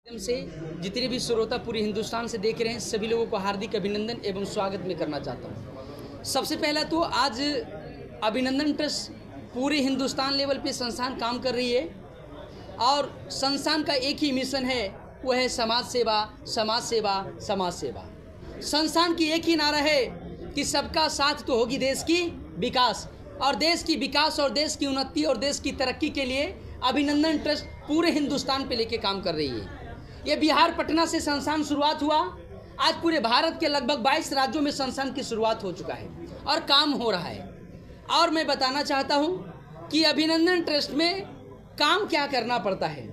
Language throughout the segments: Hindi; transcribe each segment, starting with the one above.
से जितने भी श्रोता पूरे हिंदुस्तान से देख रहे हैं सभी लोगों को हार्दिक अभिनंदन एवं स्वागत में करना चाहता हूं। सबसे पहला तो आज अभिनंदन ट्रस्ट पूरे हिंदुस्तान लेवल पे संस्थान काम कर रही है और संस्थान का एक ही मिशन है, वो है समाज सेवा, समाज सेवा, समाज सेवा। संस्थान की एक ही नारा है कि सबका साथ तो होगी देश की विकास, और देश की विकास और देश की उन्नति और देश की तरक्की के लिए अभिनंदन ट्रस्ट पूरे हिंदुस्तान पे लेके काम कर रही है। ये बिहार पटना से संस्थान शुरुआत हुआ, आज पूरे भारत के लगभग 22 राज्यों में संस्थान की शुरुआत हो चुका है और काम हो रहा है। और मैं बताना चाहता हूँ कि अभिनंदन ट्रस्ट में काम क्या करना पड़ता है।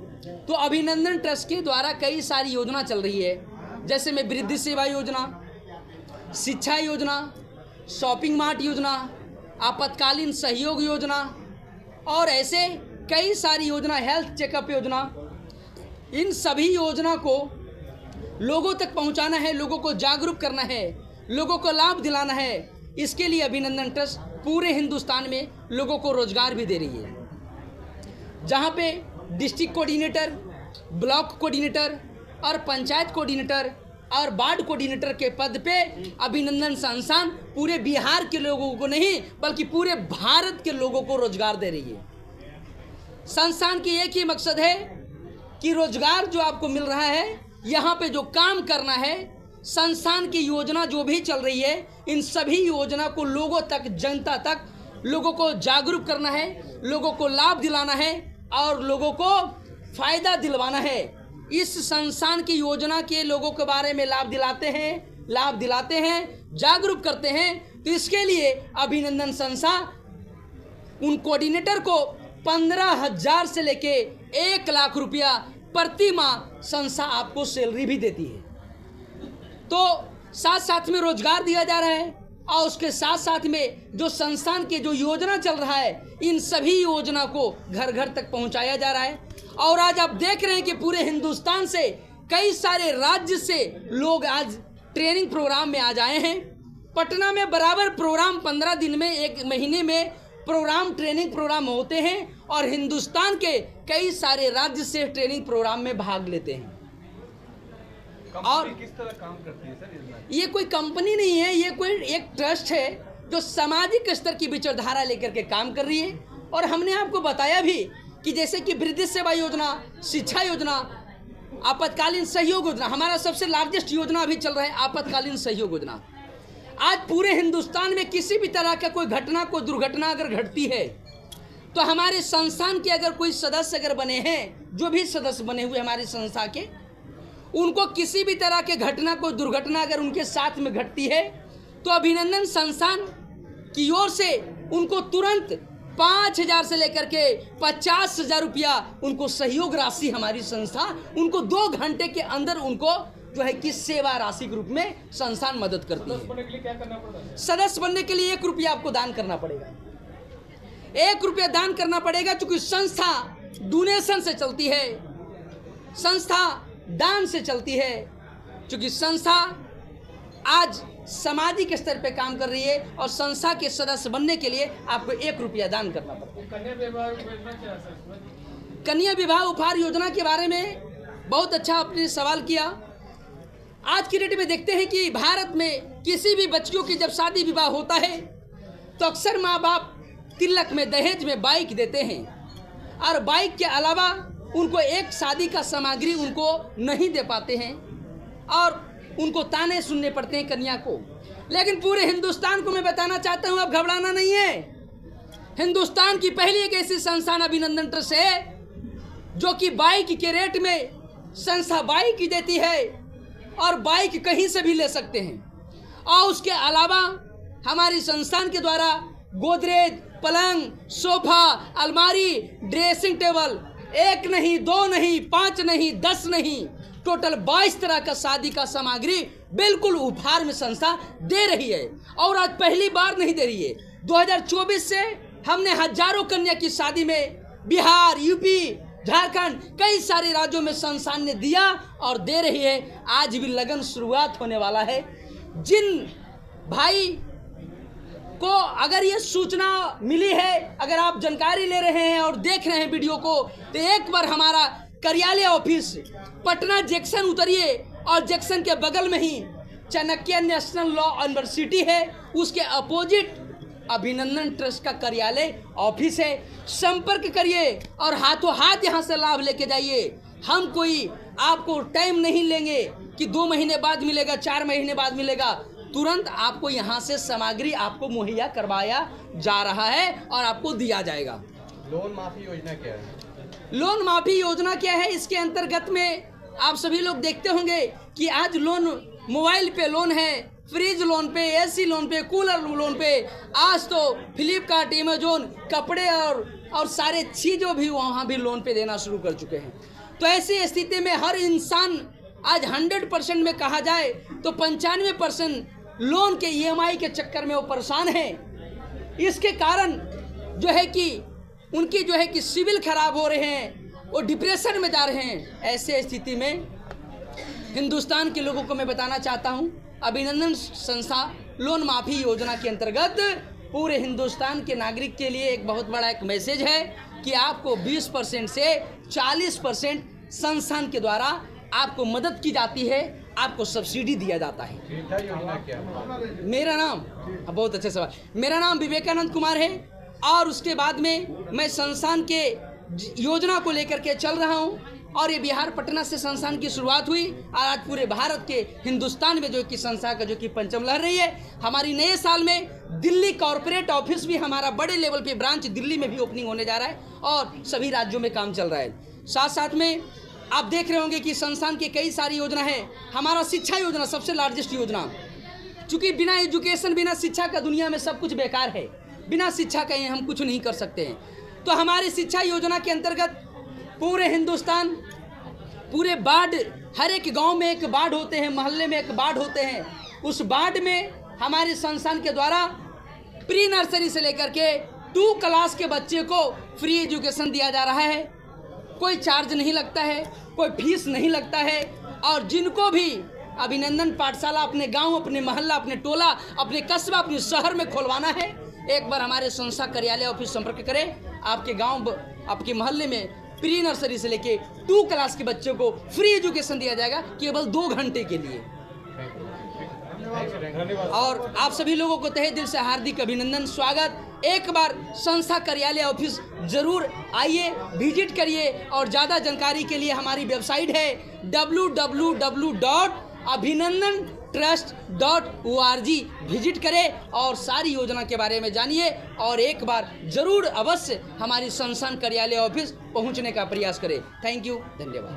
तो अभिनंदन ट्रस्ट के द्वारा कई सारी योजना चल रही है, जैसे में वृद्धि सेवा योजना, शिक्षा योजना, शॉपिंग मार्ट योजना, आपातकालीन सहयोग योजना और ऐसे कई सारी योजना, हेल्थ चेकअप योजना। इन सभी योजना को लोगों तक पहुंचाना है, लोगों को जागरूक करना है, लोगों को लाभ दिलाना है। इसके लिए अभिनंदन ट्रस्ट पूरे हिंदुस्तान में लोगों को रोजगार भी दे रही है, जहां पे डिस्ट्रिक्ट कोऑर्डिनेटर, ब्लॉक कोऑर्डिनेटर और पंचायत कोऑर्डिनेटर और वार्ड कोऑर्डिनेटर के पद पे अभिनंदन संस्थान पूरे बिहार के लोगों को नहीं बल्कि पूरे भारत के लोगों को रोजगार दे रही है। संस्थान की एक ही मकसद है कि रोजगार जो आपको मिल रहा है, यहाँ पे जो काम करना है, संस्थान की योजना जो भी चल रही है, इन सभी योजना को लोगों तक, जनता तक, लोगों को जागरूक करना है, लोगों को लाभ दिलाना है और लोगों को फायदा दिलवाना है। इस संस्थान की योजना के लोगों के बारे में लाभ दिलाते हैं, जागरूक करते हैं। तो इसके लिए अभिनंदन संस्था उन कोऑर्डिनेटर को 15,000 से लेके 1 लाख रुपया प्रति माह संस्था आपको सैलरी भी देती है। तो साथ साथ में रोजगार दिया जा रहा है और उसके साथ साथ में जो संस्थान के जो योजना चल रहा है, इन सभी योजना को घर घर तक पहुंचाया जा रहा है। और आज आप देख रहे हैं कि पूरे हिंदुस्तान से कई सारे राज्य से लोग आज ट्रेनिंग प्रोग्राम में आज आए हैं। पटना में बराबर प्रोग्राम 15 दिन में, 1 महीने में प्रोग्राम, ट्रेनिंग प्रोग्राम होते हैं और हिंदुस्तान के कई सारे राज्य से ट्रेनिंग प्रोग्राम में भाग लेते हैं। और किस तरह काम करती है सर? ये कोई कंपनी नहीं है, ये कोई एक ट्रस्ट है जो सामाजिक स्तर की विचारधारा लेकर के काम कर रही है। और हमने आपको बताया भी कि जैसे कि वृद्धि सेवा योजना, शिक्षा योजना, आपातकालीन सहयोग योजना, हमारा सबसे लार्जेस्ट योजना अभी चल रहा है आपातकालीन सहयोग योजना। आज पूरे हिंदुस्तान में किसी भी तरह का कोई घटना, कोई दुर्घटना अगर घटती है तो हमारे संस्थान के अगर कोई सदस्य अगर बने हैं, जो भी सदस्य बने हुए हमारी संस्था के, उनको किसी भी तरह के घटना, कोई दुर्घटना अगर उनके साथ में घटती है तो अभिनंदन संस्थान की ओर से उनको तुरंत 5,000 से लेकर के 50,000 रुपया उनको सहयोग राशि हमारी संस्था उनको 2 घंटे के अंदर उनको जो है कि सेवा राशि के रूप में संस्थान मदद करती है। सदस्य बनने के लिए क्या करना पड़ता है? सदस्य बनने के लिए 1 रुपया आपको दान करना पड़ेगा, 1 रुपया दान करना पड़ेगा। चूंकि संस्था डोनेशन से चलती है, संस्था दान से चलती है, चूंकि संस्था आज सामाजिक स्तर पे काम कर रही है और संस्था के सदस्य बनने के लिए आपको 1 रुपया दान करना पड़ता है। कन्या विवाह योजना क्या है सर? कन्या विवाह उपहार योजना के बारे में बहुत अच्छा आपने सवाल किया। आज की डेट में देखते हैं कि भारत में किसी भी बच्चियों की जब शादी विवाह होता है तो अक्सर माँ बाप तिलक में, दहेज में बाइक देते हैं और बाइक के अलावा उनको एक शादी का सामग्री उनको नहीं दे पाते हैं और उनको ताने सुनने पड़ते हैं कन्या को। लेकिन पूरे हिंदुस्तान को मैं बताना चाहता हूँ, अब घबराना नहीं है। हिंदुस्तान की पहली एक ऐसी संस्थान अभिनंदन ट्रस्ट है जो कि बाइक के रेट में संस्था बाइक देती है और बाइक कहीं से भी ले सकते हैं। और उसके अलावा हमारी संस्थान के द्वारा गोदरेज, पलंग, सोफा, अलमारी, ड्रेसिंग टेबल 1 नहीं, 2 नहीं, 5 नहीं, 10 नहीं, टोटल 22 तरह का शादी का सामग्री बिल्कुल उपहार में संस्था दे रही है। और आज पहली बार नहीं दे रही है, 2024 से हमने हजारों कन्या की शादी में बिहार, यूपी, झारखंड, कई सारे राज्यों में संस्थान ने दिया और दे रही है। आज भी लगन शुरुआत होने वाला है। जिन भाई को अगर ये सूचना मिली है, अगर आप जानकारी ले रहे हैं और देख रहे हैं वीडियो को, तो एक बार हमारा कार्यालय ऑफिस पटना जंक्शन उतरिए और जंक्शन के बगल में ही चाणक्य नेशनल लॉ यूनिवर्सिटी है, उसके अपोजिट अभिनंदन ट्रस्ट का कार्यालय ऑफिस है। संपर्क करिए और हाथों हाथ यहाँ से लाभ लेके जाइए। हम कोई आपको टाइम नहीं लेंगे कि 2 महीने बाद मिलेगा, 4 महीने बाद मिलेगा। तुरंत आपको यहाँ से सामग्री आपको मुहैया करवाया जा रहा है और आपको दिया जाएगा। लोन माफी योजना क्या है? लोन माफी योजना क्या है? इसके अंतर्गत में आप सभी लोग देखते होंगे कि आज लोन मोबाइल पे लोन है, फ्रिज लोन पे, एसी लोन पे, कूलर लोन पे, आज तो फ्लिपकार्ट, अमेजोन, कपड़े और सारे चीज़ों भी वहाँ भी लोन पे देना शुरू कर चुके हैं। तो ऐसी स्थिति में हर इंसान आज 100% में कहा जाए तो 95% लोन के EMI के चक्कर में वो परेशान है। इसके कारण जो है कि उनकी जो है कि सिविल खराब हो रहे हैं, वो डिप्रेशन में जा रहे हैं। ऐसे स्थिति में हिंदुस्तान के लोगों को मैं बताना चाहता हूं, अभिनंदन संस्था लोन माफी योजना के अंतर्गत पूरे हिंदुस्तान के नागरिक के लिए एक बहुत बड़ा एक मैसेज है कि आपको 20% से 40% संस्थान के द्वारा आपको मदद की जाती है, आपको सब्सिडी दिया जाता है। योजना क्या है? मेरा नाम बहुत अच्छा सवाल, मेरा नाम विवेकानंद कुमार है और उसके बाद में मैं संस्थान के योजना को लेकर के चल रहा हूं और ये बिहार पटना से संस्थान की शुरुआत हुई और आज पूरे भारत के हिंदुस्तान में जो कि संस्था का जो कि पंचम लहर रही है। हमारी नए साल में दिल्ली कॉर्पोरेट ऑफिस भी हमारा बड़े लेवल पे ब्रांच दिल्ली में भी ओपनिंग होने जा रहा है और सभी राज्यों में काम चल रहा है। साथ साथ में आप देख रहे होंगे कि संस्थान की कई सारी योजना है। हमारा शिक्षा योजना सबसे लार्जेस्ट योजना, चूँकि बिना एजुकेशन, बिना शिक्षा का दुनिया में सब कुछ बेकार है। बिना शिक्षा का हम कुछ नहीं कर सकते हैं। तो हमारी शिक्षा योजना के अंतर्गत पूरे हिंदुस्तान, पूरे वार्ड, हर एक गांव में एक वार्ड होते हैं, मोहल्ले में एक वार्ड होते हैं। उस वार्ड में हमारे संस्थान के द्वारा प्री नर्सरी से लेकर के 2 क्लास के बच्चे को फ्री एजुकेशन दिया जा रहा है। कोई चार्ज नहीं लगता है, कोई फीस नहीं लगता है। और जिनको भी अभिनंदन पाठशाला अपने गांव, अपने मोहल्ला, अपने टोला, अपने कस्बा, अपने शहर में खोलवाना है, एक बार हमारे संस्था कार्यालय ऑफिस संपर्क करें। आपके गांव, आपके मोहल्ले में प्री नर्सरी से लेके 2 क्लास के बच्चों को फ्री एजुकेशन दिया जाएगा केवल 2 घंटे के लिए। और आप सभी लोगों को तहे दिल से हार्दिक अभिनंदन, स्वागत। एक बार संस्था कार्यालय ऑफिस जरूर आइए, विजिट करिए और ज़्यादा जानकारी के लिए हमारी वेबसाइट है www.abhinandantrust.org। विजिट करें और सारी योजना के बारे में जानिए और एक बार जरूर अवश्य हमारी संस्थान कार्यालय ऑफिस पहुंचने का प्रयास करें। थैंक यू, धन्यवाद।